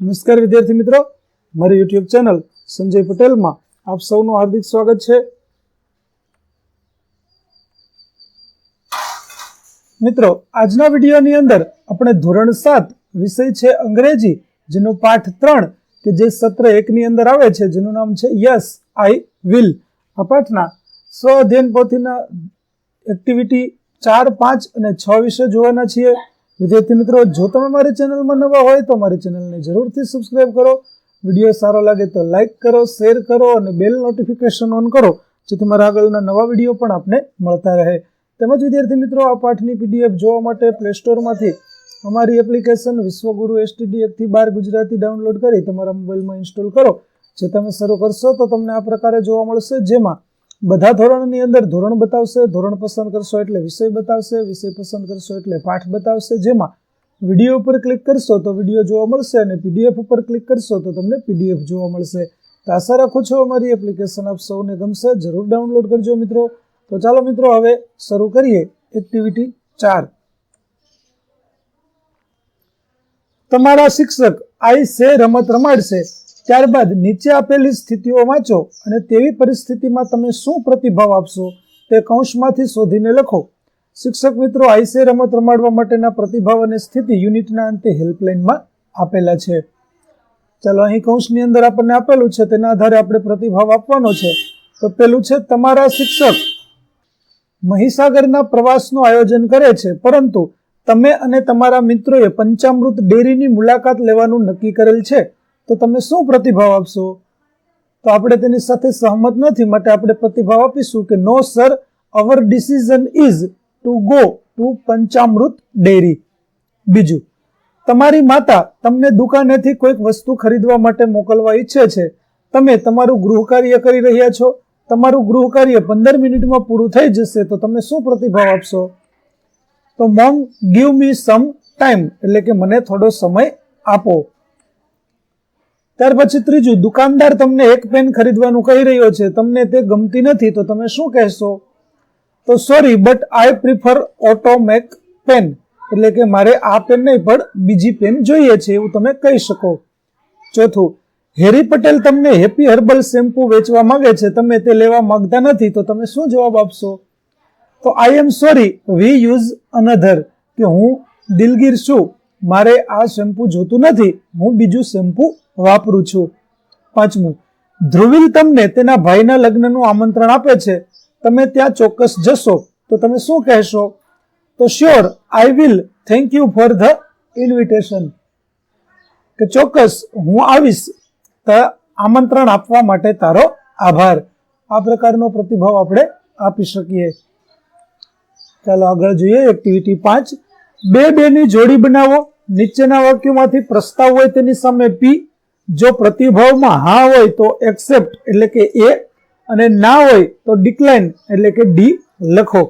નમસ્કાર વિદ્યાર્થી મિત્રો, મારી યુટ્યુબ ચેનલ સંજય પટેલમાં આપ સૌનું હાર્દિક સ્વાગત છે. મિત્રો, આજના વિડીયોની અંદર આપણે ધોરણ 7 વિષય છે અંગ્રેજી, જેનો પાઠ 3 કે જે સત્ર 1 ની અંદર આવે છે, જેનું નામ છે યસ આઈ વિલ. આ પાઠના સ્વ અધ્યયન પોથીના એક્ટિવિટી 4, 5 અને 6 વિશે જોવાના છીએ. વિદ્યાર્થી મિત્રો, જો તમે મારી ચેનલમાં નવા હોય તો મારી ચેનલને જરૂરથી સબસ્ક્રાઇબ કરો. વિડીયો સારો લાગે તો લાઇક કરો, શેર કરો અને બેલ નોટિફિકેશન ઓન કરો, જેથી મારા આગળના નવા વિડીયો પણ આપને મળતા રહે. તેમજ વિદ્યાર્થી મિત્રો, આ પાઠની પીડીએફ જોવા માટે પ્લે સ્ટોરમાંથી અમારી એપ્લિકેશન વિશ્વગુરુ STD 1 થી 12 ગુજરાતી ડાઉનલોડ કરી તમારા મોબાઈલમાં ઇન્સ્ટોલ કરો. જે તમે શરૂ કરશો તો તમને આ પ્રકારે જોવા મળશે, જેમાં બધા ધોરણની અંદર ધોરણ બતાવશે, ધોરણ પસંદ કરશો એટલે વિષય બતાવશે, વિષય પસંદ કરશો એટલે પાઠ બતાવશે. જેમાં વિડીયો ઉપર ક્લિક કરશો તો વિડીયો જોવા મળશે અને પીડીએફ ઉપર ક્લિક કરશો તો તમને પીડીએફ જોવા મળશે. તો આશા રાખું છું અમારી એપ્લિકેશન આપ સૌને ગમશે. જરૂર ડાઉનલોડ કરજો મિત્રો. તો ચાલો મિત્રો, હવે શરૂ કરીએ એક્ટિવિટી 4. તમારા શિક્ષક આઈ સે રમત રમાડશે. ત્યારબાદ નીચે આપેલી સ્થિતિઓ વાંચો અને તેવી પરિસ્થિતિમાં તમે શું પ્રતિભાવ આપશો તે કૌંસમાંથી શોધીને લખો. શિક્ષક મિત્રો આઈસે રમત રમાડવા માટેના પ્રતિભાવ અને સ્થિતિ યુનિટના અંતે હેલ્પલાઇનમાં આપેલા છે. ચાલો, અહીં કૌંસની અંદર આપણને આપેલું છે, તેના આધારે આપણે પ્રતિભાવ આપવાનો છે. તો પેલું છે, તમારા શિક્ષક મહીસાગરના પ્રવાસનું આયોજન કરે છે, પરંતુ તમે અને તમારા મિત્રોએ પંચામૃત ડેરીની મુલાકાત લેવાનું નક્કી કરેલ છે. તો તમે શું પ્રતિભાવ આપશો? તો આપણે તેની સાથે સહમત નથી, માટે આપણે પ્રતિભાવ આપીશું કે no sir, our decision is to go to Panchamrut dairy. બીજું, તમારી માતા તમને દુકાનેથી કોઈક વસ્તુ ખરીદવા માટે મોકલવા ઈચ્છે છે. તમે તમારું ગૃહ કાર્ય કરી રહ્યા છો. તમારું ગૃહ કાર્ય 15 મિનિટમાં પૂરું થઈ જશે. તો તમે શું પ્રતિભાવ આપશો? તો mom, give me some time, એટલે કે મને થોડો સમય આપો. ત્યાર પછી ત્રીજું, દુકાનદાર તમને એક પેન ખરીદવાનું કહી રહ્યો છે, તમને તે ગમતી નથી, તો તમે શું કહેશો? તો sorry but I prefer automatic pen, એટલે કે મારે આ પેન નહીં પણ બીજી પેન જોઈએ છે, એવું તમે કહી શકો. ચોથું, હેરી પટેલ તમને હેપી હર્બલ શેમ્પુ વેચવા માંગે છે, તમે તે લેવા માંગતા નથી, તો તમે શું જવાબ આપશો? તો I am sorry, we use another, કે હું દિલગીર છું, મારે આ શેમ્પુ જોતું નથી, હું બીજું શેમ્પુ વાપરું છું. પાંચમું, ધ્રુવીલ તમને તેના ભાઈના લગ્નનું આમંત્રણ આપે છે, તમે ત્યાં ચોક્કસ જશો, તો તમે શું કહેશો? તો sure, I will, thank you for the invitation, કે ચોક્કસ હું આવીશ, આમંત્રણ આપવા માટે તારો આભાર. આ પ્રકારનો પ્રતિભાવ આપણે આપી શકીએ. ચાલો આગળ જોઈએ એક્ટિવિટી 5. 2 ની જોડી બનાવો. નીચેના વાક્યોમાંથી પ્રસ્તાવ હોય તેની સામે પી. જો પ્રતિભાવમાં હા હોય તો એક્સેપ્ટ એટલે કે એ, અને ના હોય તો ડિક્લાઇન એટલે કે ડી લખો.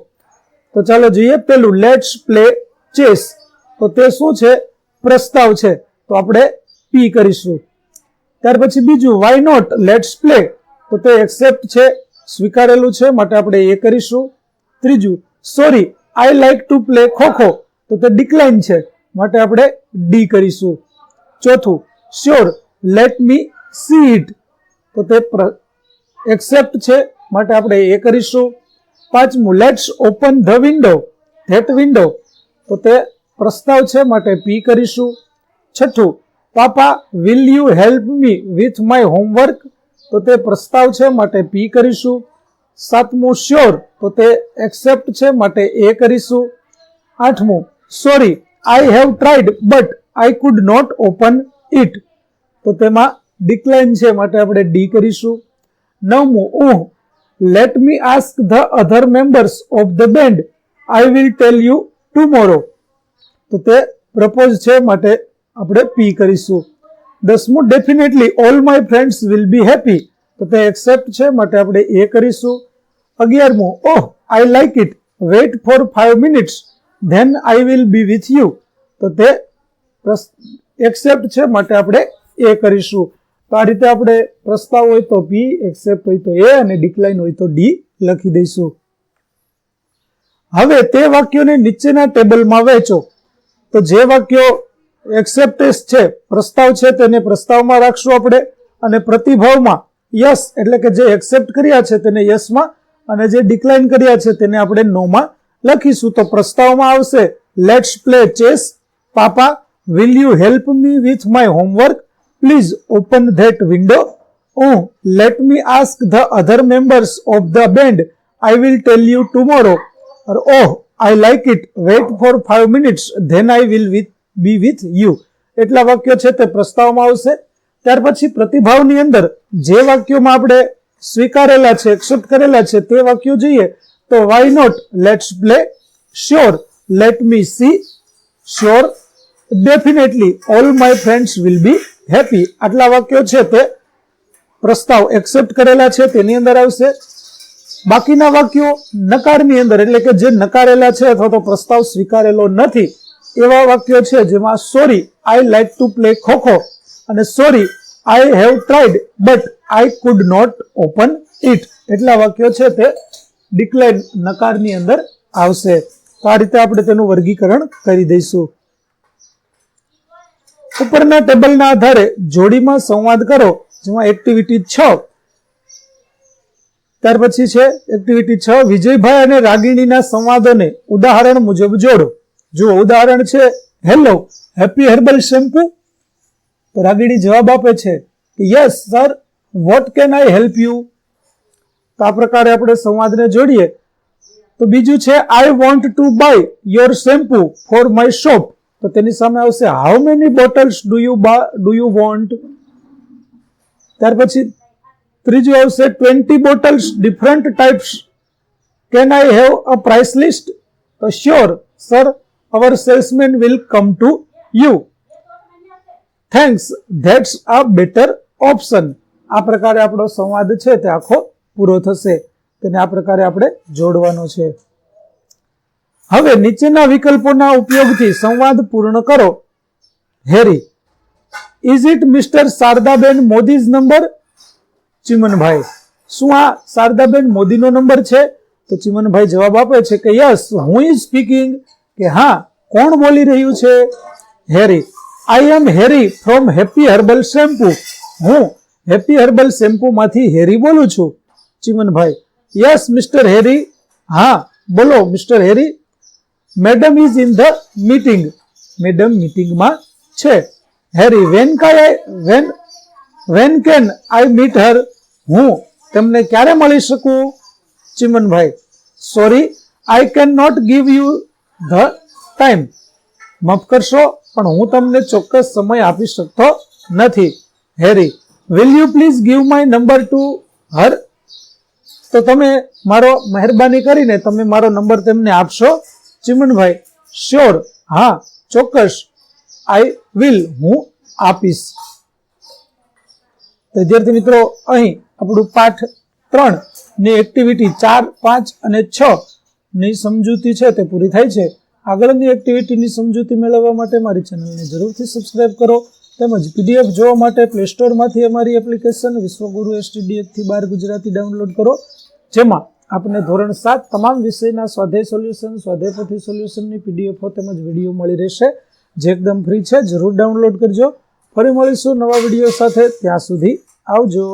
તો ચાલો જોઈએ. પેલું, લેટ્સ પ્લે ચેસ. તો તે શું છે? પ્રસ્તાવ છે, તો આપણે પી કરીશું. ત્યાર પછી બીજું, વાય નોટ લેટ્સ પ્લે. તો તે એક્સેપ્ટ છે, સ્વીકારેલું છે, માટે આપણે એ કરીશું. ત્રીજું, sorry I like to play kho-kho. તો તે ડિક્લાઇન છે, માટે આપણે ડી કરીશું. ચોથું, sure let me see it. તો તે એક્સેપ્ટ છે, માટે આપણે એ કરીશું. પાંચમું, let's open the window that window. તો તે પ્રસ્તાવ છે, માટે પી કરીશું. છઠ્ઠું, papa will you help me with my homework. તો તે પ્રસ્તાવ છે, માટે પી કરીશું. સાતમું, શ્યોર. તો તે એક્સેપ્ટ છે, માટે એ કરીશું. આઠમું, sorry I have tried but I could not open it. તો તેમાં ડિક્લાઇન છે, માટે આપણે ડી કરીશું. નવમું, let me ask the other members of the band, I will tell you tomorrow. તો તે પ્રપોઝ છે, માટે આપણે પી કરીશું. 10મું, definitely all my friends will be happy. તો તે એક્સેપ્ટ છે, માટે આપણે એ કરીશું. 11મું, oh I like it, wait for 5 minutes than I will be with you. તો તે એક્સેપ્ટ છે, માટે આપણે એ કરીશું. તો આ રીતે આપણે પ્રસ્તાવ હોય તો પી, એક્સેપ્ટ હોય તો એ, અને ડિક્લાઇન હોય તો ડી લખી દઈશું. હવે તે વાક્યોને નીચેના ટેબલમાં વહેંચો. તો જે વાક્યો એક્સેપ્ટેન્સ છે, પ્રસ્તાવ છે તેને પ્રસ્તાવમાં રાખશું આપણે, અને પ્રતિભાવમાં યસ એટલે કે જે એક્સેપ્ટ કર્યા છે તેને યસમાં, અને જે ડિક્લાઇન કર્યા છે તેને આપણે નોમાં લખીશું. તો પ્રસ્તાવમાં આવશે let's play chess, papa will you help me with my homework, please open that window, late me ask the other members of the band, I will tell you tomorrow, oh I like it, wait for 5 minutes than I will be with you. એટલા વાક્યો છે તે પ્રસ્તાવમાં આવશે. ત્યાર પછી પ્રતિભાવની અંદર જે વાક્યોમાં આપણે સ્વીકારેલા છે, એક્સેપ્ટ કરેલા છે તે વાક્યો જોઈએ તો why not, let's play, sure, let me see, sure, definitely, all my friends will be happy. આટલા વાક્યો છે તે પ્રસ્તાવ એક્સેપ્ટ કરેલા છે તેની અંદર આવશે. બાકીના વાક્યો નકારની અંદર એટલે કે જે નકારેલા છે અથવા તો પ્રસ્તાવ સ્વીકારેલો નથી એવા વાક્યો છે, જેમાં sorry I like to play kho-kho અને sorry I have tried but I could not open it. એટલા વાક્યો છે તે ડિક્લાઇન નકારની અંદર આવશે. તો આ રીતે આપણે તેનું વર્ગીકરણ કરી દઈશું. ઉપરના ટેબલના આધારે જોડીમાં સંવાદ કરો, જેમાં એક્ટિવિટી 6. ત્યાર પછી છે એક્ટિવિટી 6, વિજયભાઈ અને રાગીણીના સંવાદોને ઉદાહરણ મુજબ જોડો. જો ઉદાહરણ છે હેલો હેપી હર્બલ શેમ્પુ, તો રાગીણી જવાબ આપે છે કે yes sir, what can I help you. તો આ પ્રકારે આપણે સંવાદને જોડીએ. તો બીજું છે I want to buy your shampoo for my shop, તો તેની સામે આવશે how many bottles do you want. ત્યાર પછી ત્રીજું આવશે 20 bottles different types, can I have a price list, તો sure sir, our salesman will come to you, thanks, that's a better option. આ પ્રકારે આપણો સંવાદ છે તે આખો પૂરો થશે. તેને આ પ્રકારે આપણે જોડવાનો છે. હવે નીચેના વિકલ્પોના ઉપયોગથી સંવાદ પૂર્ણ કરો. Harry, is it mister Shardaben Modi's number? Chimanbhai, શું આ શારદાબેન મોદીનો નંબર છે? તો ચિમનભાઈ જવાબ આપે છે કે યસ, હું ઇઝ સ્પીકિંગ, કે હા, કોણ બોલી રહ્યું છે? હેરી, આઈ એમ હેરી ફ્રોમ હેપી હર્બલ શેમ્પુ, હું હેપી હર્બલ શેમ્પુ માંથી હેરી બોલું છું. ચિમનભાઈ, યસ મિસ્ટર હેરી, હા બોલો mister Harry. Madam is in the meeting, madam મીટિંગમાં છે. Harry, when can I meet her, હું તેમને ક્યારે મળી શકું? Chimanbhai, sorry I can not give you the time, માફ કરશો પણ હું તમને ચોક્કસ સમય આપી શકતો નથી. Harry, will you please give my number to her, તો તમે મારો મહેરબાની કરીને તમે મારો નંબર તેમને આપશો? ચિમનભાઈ, શ્યોર, હા ચોક્કસ, આઈ વિલ, હું આપીશ. તો વિદ્યાર્થી મિત્રો, અહીં આપણું પાઠ 3 ની એક્ટિવિટી 4, 5 અને 6 ની સમજૂતી છે તે પૂરી થાય છે. આગળની એક્ટિવિટીની સમજૂતી મેળવવા માટે મારી ચેનલને જરૂરથી સબસ્ક્રાઇબ કરો, તેમજ પીડીએફ જોવા માટે પ્લે સ્ટોરમાંથી અમારી એપ્લિકેશન વિશ્વગુરુ STD1 થી 12 ગુજરાતી ડાઉનલોડ કરો, જેમાં આપને ધોરણ 7 તમામ વિષયના સ્વાધ્યાય સોલ્યુશન, સ્વાધ્યાય પોથી સોલ્યુશનની પીડીએફો તેમજ વિડીયો મળી રહેશે, જે એકદમ ફ્રી છે. જરૂર ડાઉનલોડ કરજો. ફરી મળીશું નવા વિડીયો સાથે. ત્યાં સુધી આવજો.